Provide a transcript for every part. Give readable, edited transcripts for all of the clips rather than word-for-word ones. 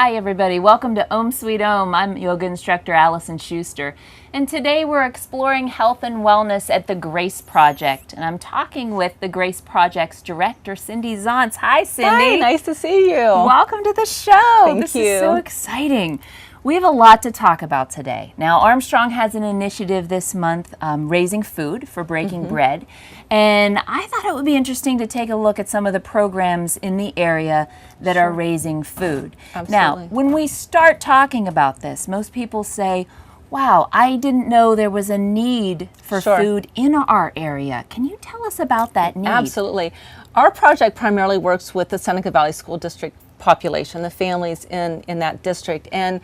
Hi everybody, welcome to Om Sweet Om. I'm yoga instructor Alison Schuster, and today we're exploring health and wellness at the Grace Project, and I'm talking with the Grace Project's director, Cindy Zonts. Hi Cindy. Hi, nice to see you. Welcome to the show. Thank this you. is so exciting. We have a lot to talk about today. Now, Armstrong has an initiative this month raising food for Breaking Bread, and I thought it would be interesting to take a look at some of the programs in the area that are raising food. Absolutely. Now, when we start talking about this, most people say, wow, I didn't know there was a need for food in our area. Can you tell us about that need? Absolutely. Our project primarily works with the Seneca Valley School District population, the families in that district, and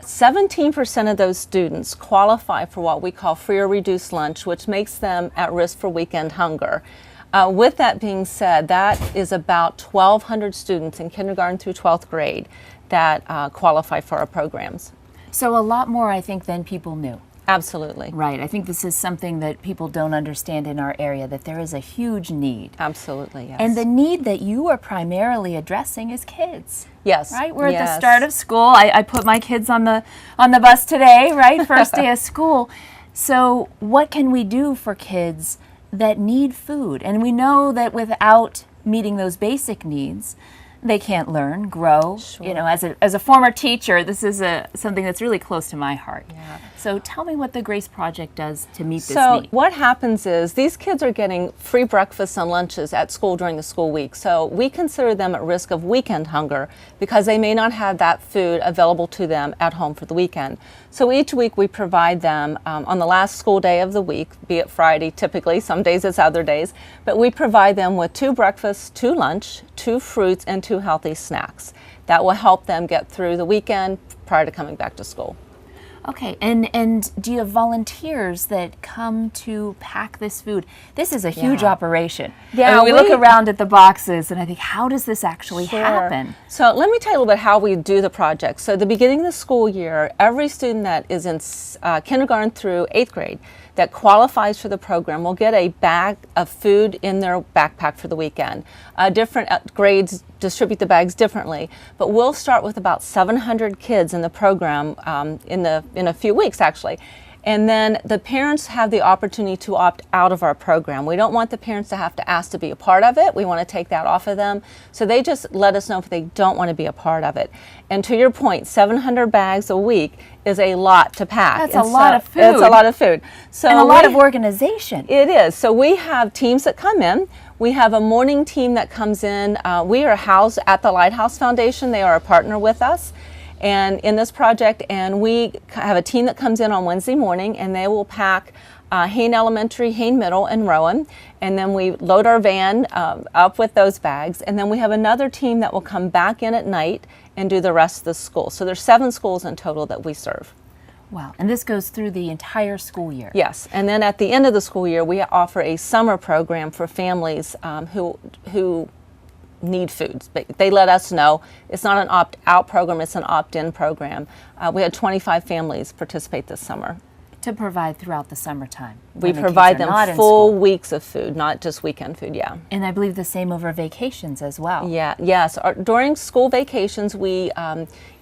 17% of those students qualify for what we call free or reduced lunch, which makes them at risk for weekend hunger. With that being said, that is about 1,200 students in kindergarten through 12th grade that qualify for our programs. So a lot more, I think, than people knew. Absolutely. Right. I think this is something that people don't understand in our area, that there is a huge need. Absolutely, yes. And the need that you are primarily addressing is kids. Yes. Right? We're at the start of school. I put my kids on the bus today, right? First day of school. So what can we do for kids that need food? And we know that without meeting those basic needs, they can't learn, grow. Sure. You know, as a former teacher, this is something that's really close to my heart. Yeah. So tell me what the Grace Project does to meet this need. So what happens is these kids are getting free breakfasts and lunches at school during the school week. So we consider them at risk of weekend hunger because they may not have that food available to them at home for the weekend. So each week we provide them on the last school day of the week, be it Friday typically, some days it's other days, but we provide them with 2 breakfasts, 2 lunch, 2 fruits, and 2 healthy snacks. That will help them get through the weekend prior to coming back to school. Okay, and do you have volunteers that come to pack this food? This is a huge operation. Yeah, I mean, we look around at the boxes and I think, how does this actually happen? So let me tell you a little bit how we do the project. So at the beginning of the school year, every student that is in kindergarten through 8th grade that qualifies for the program will get a bag of food in their backpack for the weekend. Different grades distribute the bags differently, but we'll start with about 700 kids in the program in a few weeks actually. And then the parents have the opportunity to opt out of our program. We don't want the parents to have to ask to be a part of it. We want to take that off of them. So they just let us know if they don't want to be a part of it. And to your point, 700 bags a week is a lot to pack. That's a lot of food. It's a lot of food. So and a lot of organization. It is. So we have teams that come in. We have a morning team that comes in. We are housed at the Lighthouse Foundation. They are a partner with us and in this project, and we have a team that comes in on Wednesday morning, and they will pack Hain Elementary, Hain Middle, and Rowan, and then we load our van up with those bags, and then we have another team that will come back in at night and do the rest of the school. So there's 7 schools in total that we serve. Wow, and this goes through the entire school year. Yes, and then at the end of the school year, we offer a summer program for families who need food. They let us know. It's not an opt-out program, it's an opt-in program. We had 25 families participate this summer. To provide throughout the summertime. We provide them full weeks of food, not just weekend food, And I believe the same over vacations as well. Yes. During school vacations, we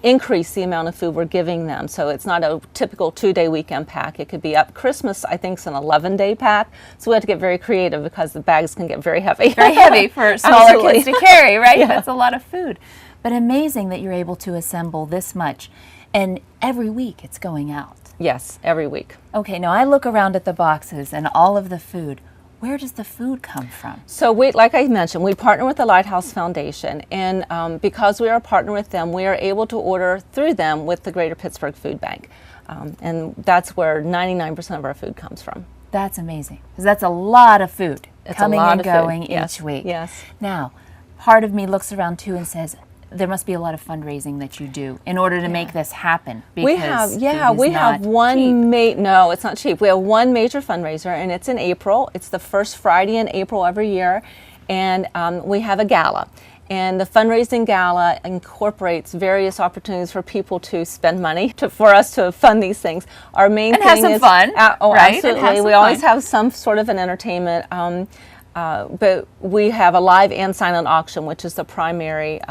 increase the amount of food we're giving them. So it's not a typical 2-day weekend pack. It could be up Christmas, I think, is an 11-day pack. So we have to get very creative because the bags can get very heavy. Very heavy for smaller kids to carry, right? Yeah. That's a lot of food. But amazing that you're able to assemble this much. And every week it's going out. Yes, every week. Okay, now I look around at the boxes and all of the food. Where does the food come from? So like I mentioned, we partner with the Lighthouse Foundation, and because we are a partner with them, we are able to order through them with the Greater Pittsburgh Food Bank. And that's where 99% of our food comes from. That's amazing, because that's a lot of food coming and going each week. Yes. Now, part of me looks around too and says, there must be a lot of fundraising that you do in order to make this happen. We have one no, it's not cheap. We have one major fundraiser, and it's in April. It's the first Friday in April every year, and we have a gala. And the fundraising gala incorporates various opportunities for people to spend money for us to fund these things. Our main thing have some is fun, right? Absolutely. We always have some sort of an entertainment. But we have a live and silent auction, which is the primary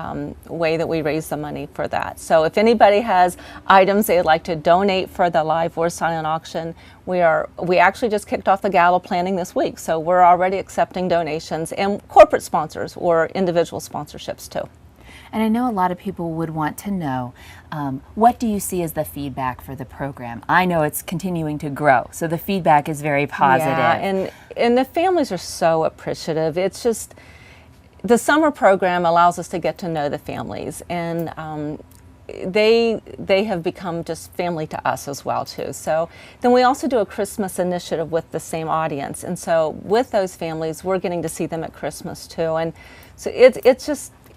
way that we raise the money for that. So if anybody has items they'd like to donate for the live or silent auction, we actually just kicked off the gala planning this week. So we're already accepting donations and corporate sponsors or individual sponsorships too. And I know a lot of people would want to know, what do you see as the feedback for the program? I know it's continuing to grow, so the feedback is very positive. Yeah, and the families are so appreciative. It's just, the summer program allows us to get to know the families, and they have become just family to us as well too. So then we also do a Christmas initiative with the same audience, and so with those families, we're getting to see them at Christmas too. And so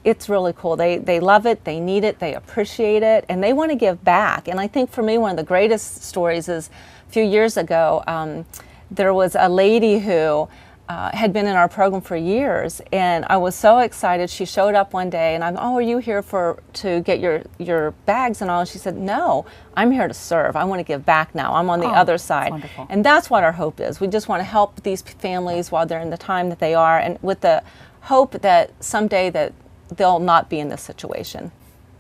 it's really cool. They love it, they need it, they appreciate it, and they want to give back. And I think for me, one of the greatest stories is a few years ago, there was a lady who had been in our program for years, and I was so excited. She showed up one day, and I'm, oh, are you here to get your bags and all? And she said, no, I'm here to serve. I want to give back now. I'm on the other side. Wonderful. And that's what our hope is. We just want to help these families while they're in the time that they are, and with the hope that someday that they'll not be in this situation.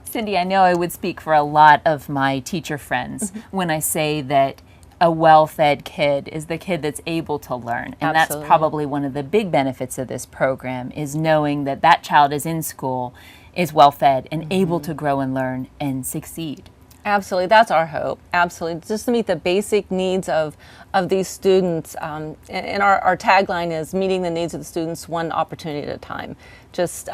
Cindy, I know I would speak for a lot of my teacher friends when I say that a well-fed kid is the kid that's able to learn. And Absolutely. That's probably one of the big benefits of this program, is knowing that that child is in school, is well-fed, and able to grow and learn and succeed. Absolutely, that's our hope. Absolutely, just to meet the basic needs of these students. And our tagline is meeting the needs of the students one opportunity at a time. Just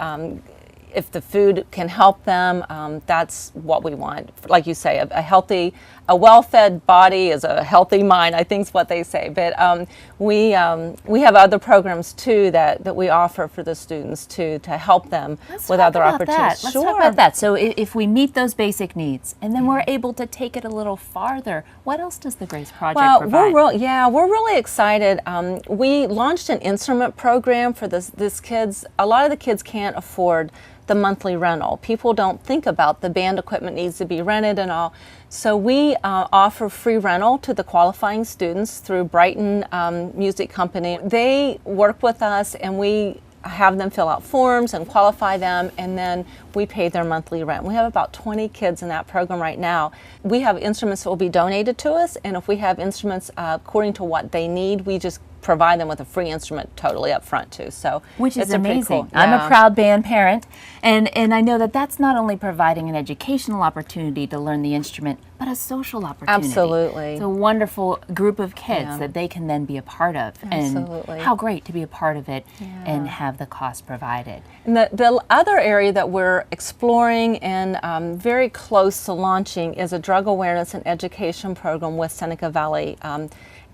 if the food can help them, that's what we want. Like you say, a well-fed body is a healthy mind, I think is what they say. But we have other programs too that we offer for the students to help them with other opportunities. Let's talk about that. So if we meet those basic needs and then we're able to take it a little farther, what else does the Grace Project provide? We're really excited. We launched an instrument program for this kids. A lot of the kids can't afford the monthly rental. People don't think about the band equipment needs to be rented and all. So we offer free rental to the qualifying students through Brighton Music Company. They work with us, and we have them fill out forms and qualify them, and then we pay their monthly rent. We have about 20 kids in that program right now. We have instruments that will be donated to us, and if we have instruments according to what they need, we just provide them with a free instrument totally up front too. So which is it's amazing. Cool. I'm a proud band parent, and I know that that's not only providing an educational opportunity to learn the instrument, but a social opportunity. Absolutely. It's a wonderful group of kids that they can then be a part of. Absolutely. And how great to be a part of it and have the cost provided. And the other area that we're exploring and very close to launching is a drug awareness and education program with Seneca Valley,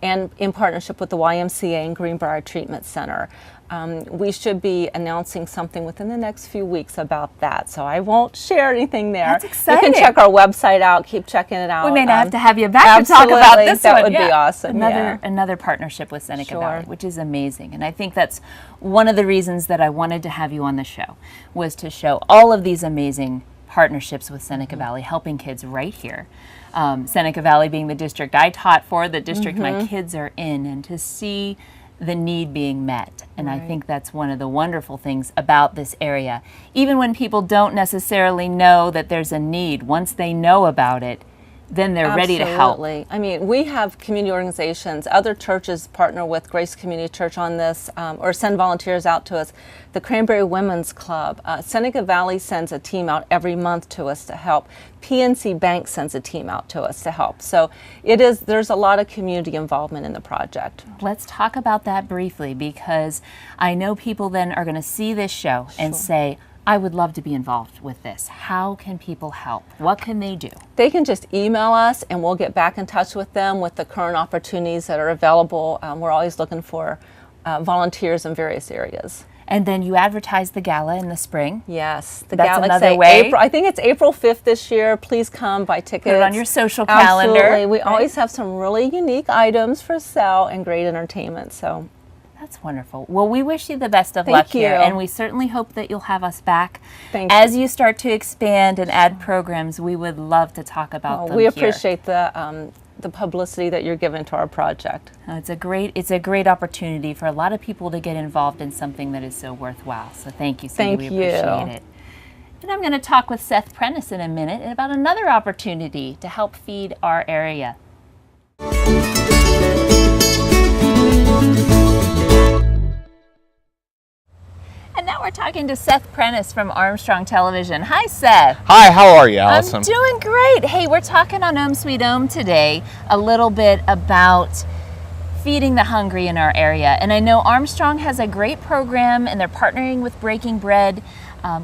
and in partnership with the YMCA and Greenbrier Treatment Center. We should be announcing something within the next few weeks about that, so I won't share anything there. That's exciting. You can check our website out, keep checking it out. We may not have you back to talk about this that one. Would be awesome. Another partnership with Seneca Valley, which is amazing. And I think that's one of the reasons that I wanted to have you on the show, was to show all of these amazing partnerships with Seneca Valley, helping kids right here. Seneca Valley being the district I taught for, the district my kids are in, and to see the need being met. And I think that's one of the wonderful things about this area. Even when people don't necessarily know that there's a need, once they know about it, then they're ready to help. I mean, we have community organizations, other churches partner with Grace Community Church on this, or send volunteers out to us. The Cranberry Women's Club, Seneca Valley sends a team out every month to us to help. PNC Bank sends a team out to us to help. So there's a lot of community involvement in the project. Let's talk about that briefly, because I know people then are going to see this show and say, I would love to be involved with this. How can people help? What can they do? They can just email us and we'll get back in touch with them with the current opportunities that are available. We're always looking for volunteers in various areas. And then you advertise the gala in the spring. Yes, That's another way. I think it's April 5th this year. Please come, buy tickets. Put it on your social calendar. Absolutely. We always have some really unique items for sale and great entertainment. So that's wonderful. Well, we wish you the best of luck here, and we certainly hope that you'll have us back. As you start to expand and add programs, we would love to talk about them We here. appreciate the the publicity that you're giving to our project. It's a great opportunity for a lot of people to get involved in something that is so worthwhile. So thank you, Cindy. Thank we you. appreciate it. And I'm going to talk with Seth Prentice in a minute about another opportunity to help feed our area. And now we're talking to Seth Prentice from Armstrong Television. Hi, Seth. Hi, how are you, Alison? I'm doing great. Hey, we're talking on Ohm Sweet Ohm today a little bit about feeding the hungry in our area. And I know Armstrong has a great program and they're partnering with Breaking Bread.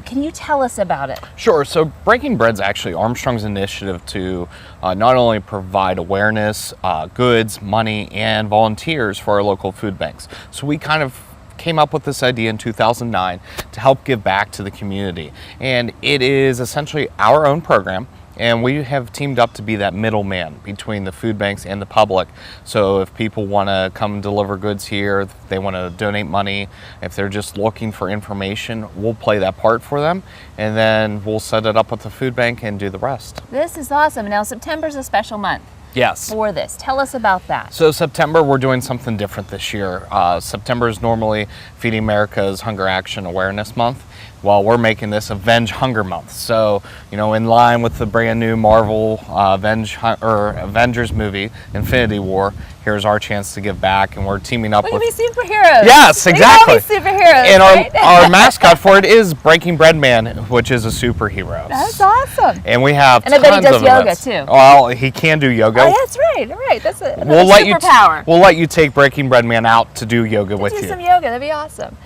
Can you tell us about it? Sure. So Breaking Bread's actually Armstrong's initiative to not only provide awareness, goods, money, and volunteers for our local food banks. So we kind of came up with this idea in 2009 to help give back to the community. And it is essentially our own program. And we have teamed up to be that middleman between the food banks and the public. So if people want to come deliver goods here, if they want to donate money, if they're just looking for information, we'll play that part for them. And then we'll set it up with the food bank and do the rest. This is awesome. Now, September's a special month. Yes. For this. Tell us about that. So September, we're doing something different this year. September is normally Feeding America's Hunger Action Awareness Month. Well, we're making this Avenge Hunger Month. So, you know, in line with the brand new Marvel Avengers movie, Infinity War, here's our chance to give back, and we're teaming up We with... can be superheroes. Yes, exactly. We can all be superheroes, and right? our mascot for it is Breaking Bread Man, which is a superhero. That's awesome. And we have And I bet he tons does of yoga, events. too. Well, he can do yoga. Oh, that's right. All right. That's a We'll let you superpower. we'll let you take Breaking Bread Man out to do yoga with do you. some yoga. That'd be awesome.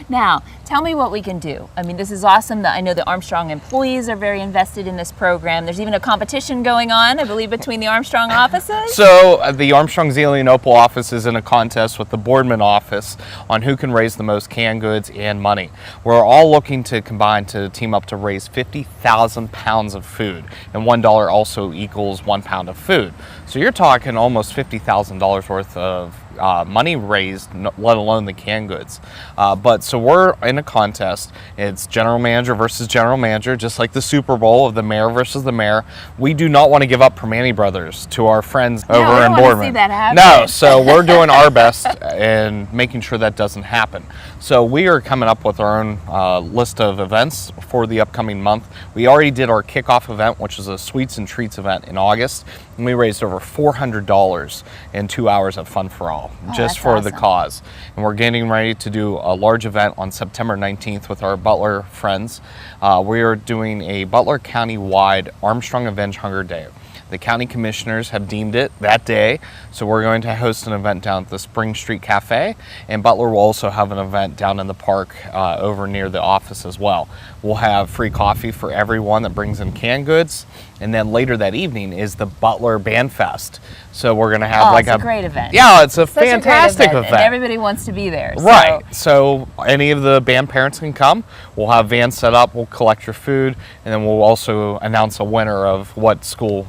Now, tell me what we can do. I mean, this is awesome. I know the Armstrong employees are very invested in this program. There's even a competition going on, I believe, between the Armstrong offices. So the Armstrong Zealand Opal office is in a contest with the Boardman office on who can raise the most canned goods and money. We're all looking to combine to team up to raise 50,000 pounds of food, and $1 also equals 1 pound of food. So you're talking almost $50,000 worth of money raised, let alone the canned goods. But so we're in a contest. It's general manager versus general manager, just like the Super Bowl of the mayor versus the mayor. We do not want to give up Permane Brothers to our friends over in I don't Boardman. want to see that happen. No, so we're doing our best and making sure that doesn't happen. So we are coming up with our own list of events for the upcoming month. We already did our kickoff event, which is a sweets and treats event in August, and we raised over $400 in 2 hours of Fun for All, just for the cause. And we're getting ready to do a large event on September 19th with our Butler friends. We are doing a Butler County-wide Armstrong Avenge Hunger Day. The county commissioners have deemed it that day, so we're going to host an event down at the Spring Street Cafe, and Butler will also have an event down in the park over near the office as well. We'll have free coffee for everyone that brings in canned goods, and then later that evening is the Butler Band Fest. So we're going to have it's a great event. Yeah, it's a Such fantastic a great event. And everybody wants to be there. Right. So any of the band parents can come. We'll have vans set up. We'll collect your food, and then we'll also announce a winner of what school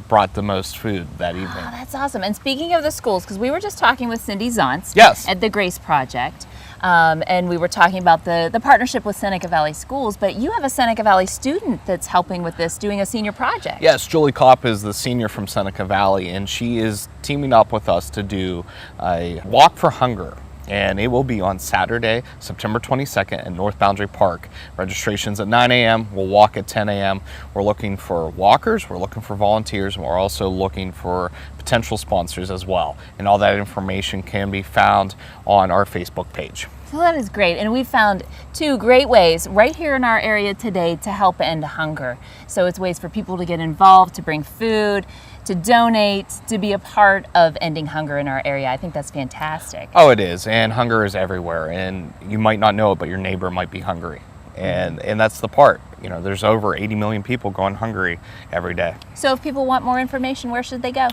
brought the most food that evening. Oh, that's awesome. And speaking of the schools, because we were just talking with Cindy Zonts at the Grace Project, and we were talking about the partnership with Seneca Valley Schools, but you have a Seneca Valley student that's helping with this, doing a senior project. Yes, Julie Kopp is the senior from Seneca Valley, and she is teaming up with us to do a Walk for Hunger. And it will be on Saturday, September 22nd at North Boundary Park. Registration's at 9 a.m. We'll walk at 10 a.m. We're looking for walkers, we're looking for volunteers, and we're also looking for potential sponsors as well. And all that information can be found on our Facebook page. So that is great. And we found two great ways right here in our area today to help end hunger. So it's ways for people to get involved, to bring food, to donate, to be a part of ending hunger in our area. I think that's fantastic. Oh, it is. And hunger is everywhere. And you might not know it, but your neighbor might be hungry. And that's the part. You know, there's over 80 million people going hungry every day. So if people want more information, where should they go?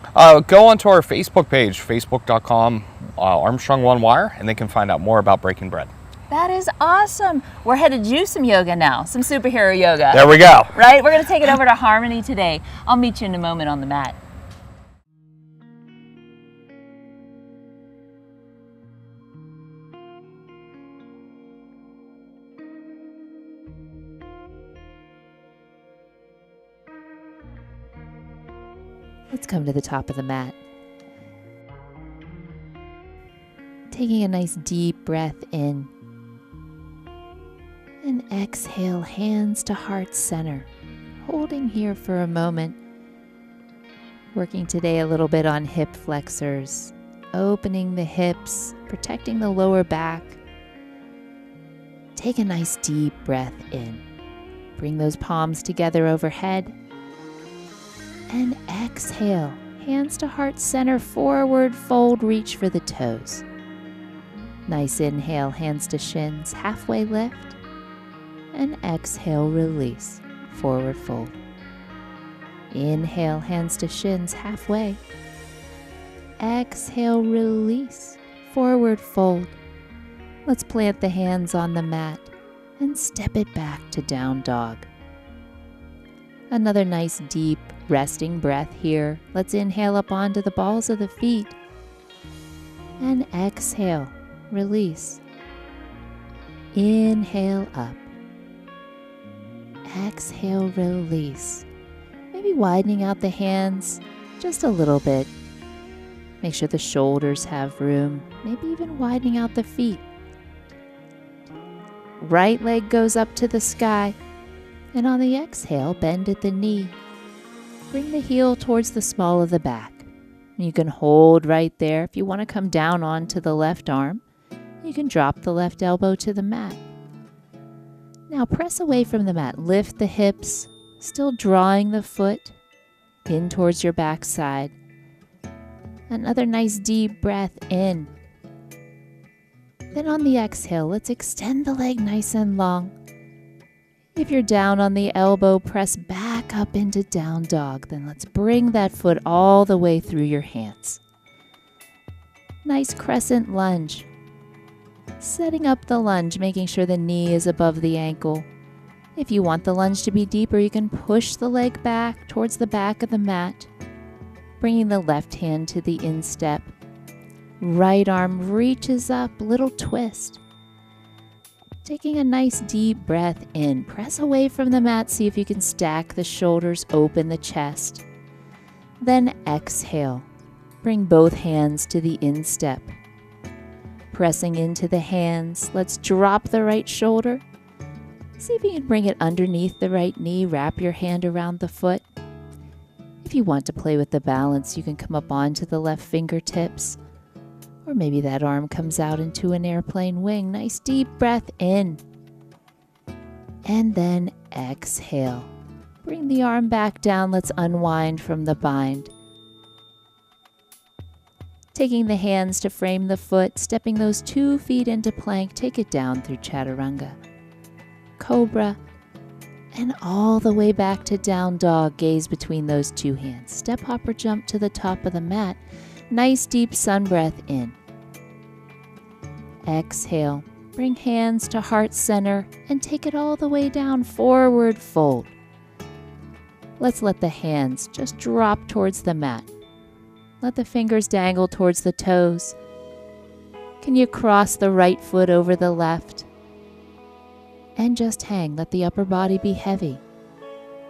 Go onto our Facebook page, facebook.com Armstrong One Wire, and they can find out more about Breaking Bread. That is awesome. We're headed to do some yoga now, some superhero yoga. There we go. Right? We're going to take it over to Harmony today. I'll meet you in a moment on the mat. Let's come to the top of the mat. Taking a nice deep breath in. And exhale, hands to heart center. Holding here for a moment. Working today a little bit on hip flexors. Opening the hips, protecting the lower back. Take a nice deep breath in. Bring those palms together overhead. And exhale, hands to heart center, forward fold, reach for the toes. Nice inhale, hands to shins, halfway lift. And exhale, release, forward fold. Inhale, hands to shins, halfway. Exhale, release, forward fold. Let's plant the hands on the mat and step it back to down dog. Another nice deep resting breath here. Let's inhale up onto the balls of the feet. And exhale, release. Inhale up. Exhale, release. Maybe widening out the hands just a little bit. Make sure the shoulders have room. Maybe even widening out the feet. Right leg goes up to the sky. And on the exhale, bend at the knee. Bring the heel towards the small of the back. You can hold right there. If you want to come down onto the left arm, you can drop the left elbow to the mat. Now press away from the mat. Lift the hips, still drawing the foot in towards your backside. Another nice deep breath in. Then on the exhale, let's extend the leg nice and long. If you're down on the elbow, press back up into down dog. Then let's bring that foot all the way through your hands. Nice crescent lunge. Setting up the lunge, making sure the knee is above the ankle. If you want the lunge to be deeper, you can push the leg back towards the back of the mat, bringing the left hand to the instep. Right arm reaches up, little twist. Taking a nice deep breath in. Press away from the mat, see if you can stack the shoulders, open the chest. Then exhale. Bring both hands to the instep. Pressing into the hands, let's drop the right shoulder. See if you can bring it underneath the right knee. Wrap your hand around the foot. If you want to play with the balance, you can come up onto the left fingertips. Or maybe that arm comes out into an airplane wing. Nice deep breath in. And then exhale. Bring the arm back down. Let's unwind from the bind. Taking the hands to frame the foot, stepping those 2 feet into plank, take it down through chaturanga, cobra, and all the way back to down dog. Gaze between those 2 hands. Step, hop, or jump to the top of the mat. Nice deep sun breath in. Exhale. Bring hands to heart center and take it all the way down, forward fold. Let's let the hands just drop towards the mat. Let the fingers dangle towards the toes. Can you cross the right foot over the left? And just hang. Let the upper body be heavy.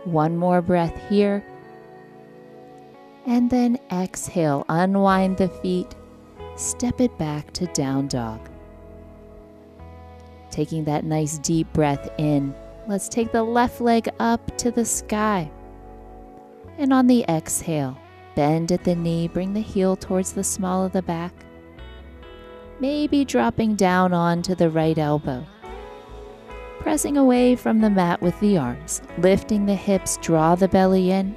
1 more breath here. And then exhale. Unwind the feet. Step it back to down dog. Taking that nice deep breath in. Let's take the left leg up to the sky. And on the exhale, bend at the knee, bring the heel towards the small of the back. Maybe dropping down onto the right elbow. Pressing away from the mat with the arms, lifting the hips, draw the belly in.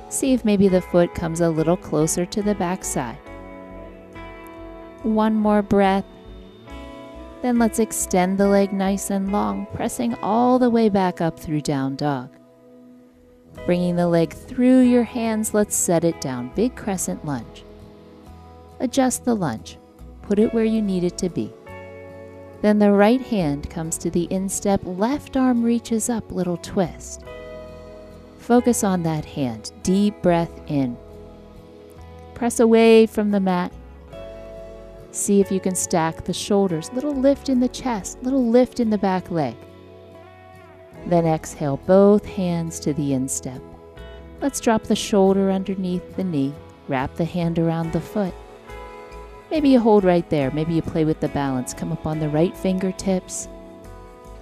See if maybe the foot comes a little closer to the backside. 1 more breath. Then let's extend the leg nice and long, pressing all the way back up through down dog. Bringing the leg through your hands, let's set it down. Big crescent lunge. Adjust the lunge. Put it where you need it to be. Then the right hand comes to the instep, left arm reaches up, little twist. Focus on that hand. Deep breath in. Press away from the mat. See if you can stack the shoulders. Little lift in the chest, little lift in the back leg. Then exhale, both hands to the instep. Let's drop the shoulder underneath the knee. Wrap the hand around the foot. Maybe you hold right there. Maybe you play with the balance. Come up on the right fingertips.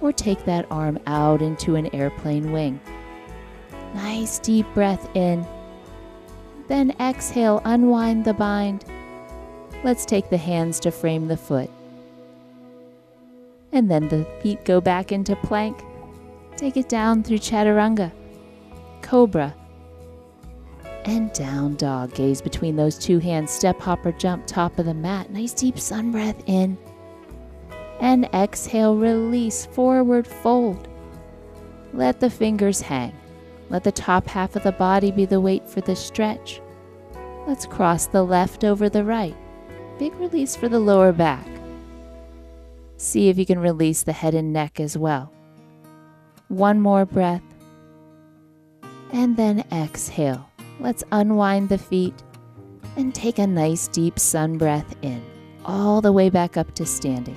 Or take that arm out into an airplane wing. Nice deep breath in. Then exhale, unwind the bind. Let's take the hands to frame the foot. And then the feet go back into plank. Take it down through chaturanga, cobra, and down dog. Gaze between those two hands. Step, hop, or jump, top of the mat. Nice deep sun breath in. And exhale, release, forward fold. Let the fingers hang. Let the top half of the body be the weight for the stretch. Let's cross the left over the right. Big release for the lower back. See if you can release the head and neck as well. One more breath. And then exhale. Let's unwind the feet and take a nice deep sun breath in, all the way back up to standing.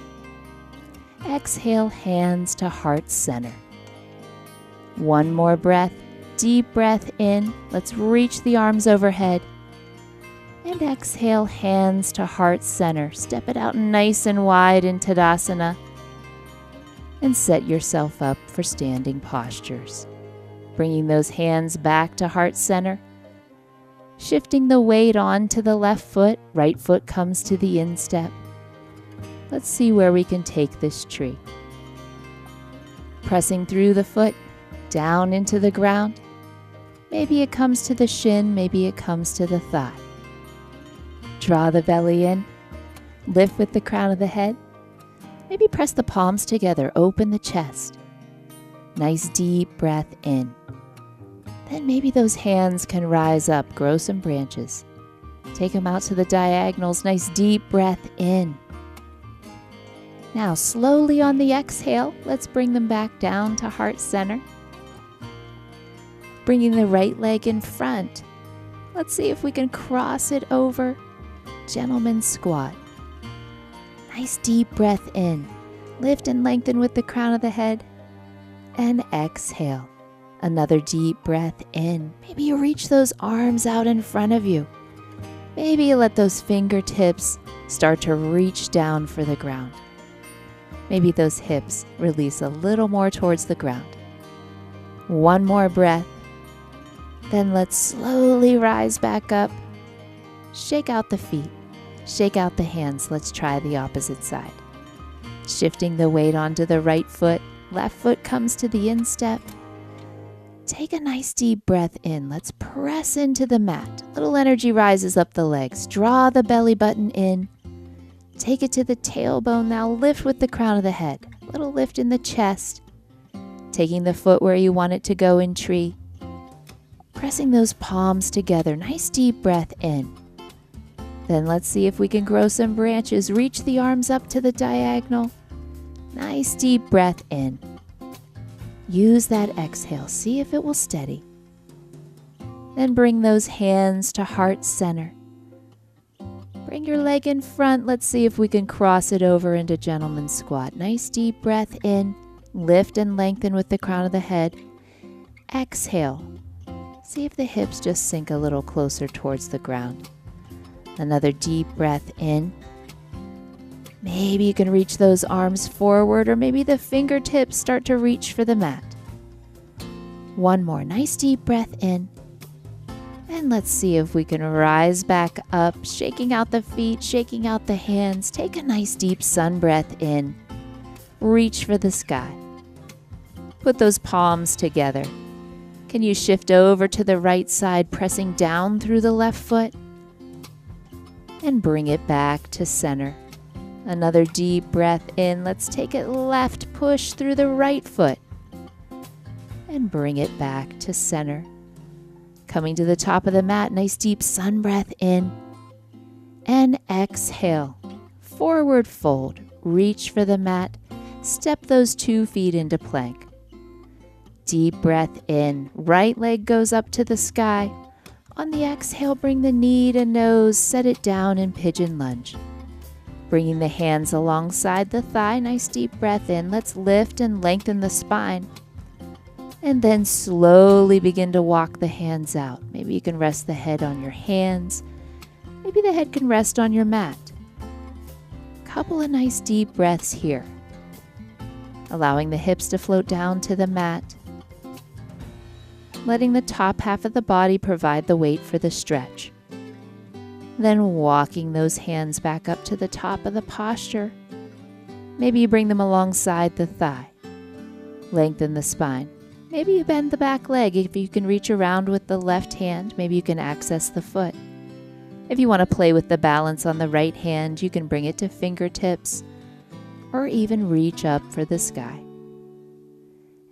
Exhale, hands to heart center. One more breath, deep breath in. Let's reach the arms overhead. And exhale, hands to heart center. Step it out nice and wide in Tadasana. And set yourself up for standing postures. Bringing those hands back to heart center. Shifting the weight onto the left foot. Right foot comes to the instep. Let's see where we can take this tree. Pressing through the foot, down into the ground. Maybe it comes to the shin, maybe it comes to the thigh. Draw the belly in. Lift with the crown of the head. Maybe press the palms together, open the chest. Nice deep breath in. Then maybe those hands can rise up, grow some branches. Take them out to the diagonals, nice deep breath in. Now slowly on the exhale, let's bring them back down to heart center. Bringing the right leg in front. Let's see if we can cross it over. Gentleman squat. Nice deep breath in. Lift and lengthen with the crown of the head. And exhale. Another deep breath in. Maybe you reach those arms out in front of you. Maybe you let those fingertips start to reach down for the ground. Maybe those hips release a little more towards the ground. One more breath. Then let's slowly rise back up. Shake out the feet. Shake out the hands. Let's try the opposite side. Shifting the weight onto the right foot. Left foot comes to the instep. Take a nice deep breath in. Let's press into the mat. Little energy rises up the legs. Draw the belly button in. Take it to the tailbone. Now lift with the crown of the head. Little lift in the chest. Taking the foot where you want it to go in tree. Pressing those palms together. Nice deep breath in. Then let's see if we can grow some branches. Reach the arms up to the diagonal. Nice deep breath in. Use that exhale. See if it will steady. Then bring those hands to heart center. Bring your leg in front. Let's see if we can cross it over into gentleman squat. Nice deep breath in. Lift and lengthen with the crown of the head. Exhale. See if the hips just sink a little closer towards the ground. Another deep breath in. Maybe you can reach those arms forward, or maybe the fingertips start to reach for the mat. One more nice deep breath in. And let's see if we can rise back up, shaking out the feet, shaking out the hands. Take a nice deep sun breath in. Reach for the sky. Put those palms together. Can you shift over to the right side, pressing down through the left foot? And bring it back to center. Another deep breath in. Let's take it left, push through the right foot. And bring it back to center. Coming to the top of the mat, nice deep sun breath in. And exhale. Forward fold. Reach for the mat. Step those 2 feet into plank. Deep breath in. Right leg goes up to the sky. On the exhale, bring the knee to nose, set it down in pigeon lunge. Bringing the hands alongside the thigh, nice deep breath in. Let's lift and lengthen the spine. And then slowly begin to walk the hands out. Maybe you can rest the head on your hands. Maybe the head can rest on your mat. Couple of nice deep breaths here. Allowing the hips to float down to the mat. Letting the top half of the body provide the weight for the stretch. Then walking those hands back up to the top of the posture. Maybe you bring them alongside the thigh. Lengthen the spine. Maybe you bend the back leg. If you can reach around with the left hand, maybe you can access the foot. If you want to play with the balance on the right hand, you can bring it to fingertips or even reach up for the sky.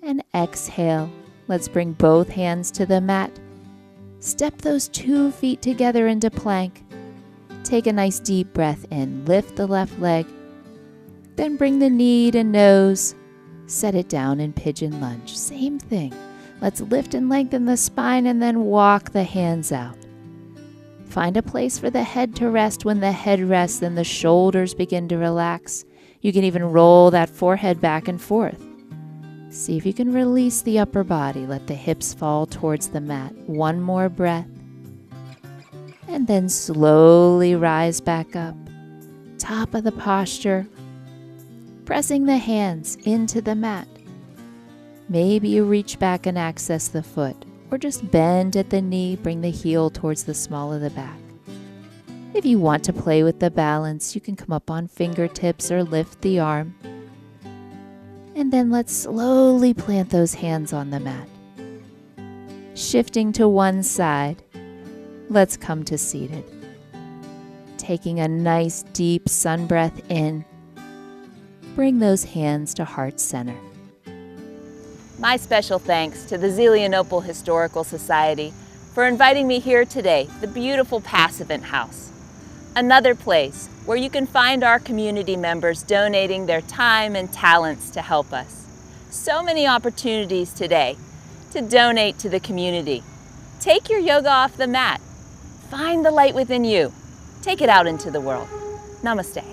And exhale. Let's bring both hands to the mat. Step those 2 feet together into plank. Take a nice deep breath in. Lift the left leg. Then bring the knee to nose. Set it down in pigeon lunge. Same thing. Let's lift and lengthen the spine and then walk the hands out. Find a place for the head to rest. When the head rests, then the shoulders begin to relax. You can even roll that forehead back and forth. See if you can release the upper body. Let the hips fall towards the mat. One more breath. And then slowly rise back up. Top of the posture. Pressing the hands into the mat. Maybe you reach back and access the foot. Or just bend at the knee. Bring the heel towards the small of the back. If you want to play with the balance, you can come up on fingertips or lift the arm. And then let's slowly plant those hands on the mat. Shifting to one side, let's come to seated. Taking a nice deep sun breath in, bring those hands to heart center. My special thanks to the Zelienople Historical Society for inviting me here today, the beautiful Passivant House. Another place where you can find our community members donating their time and talents to help us. So many opportunities today to donate to the community. Take your yoga off the mat. Find the light within you. Take it out into the world. Namaste.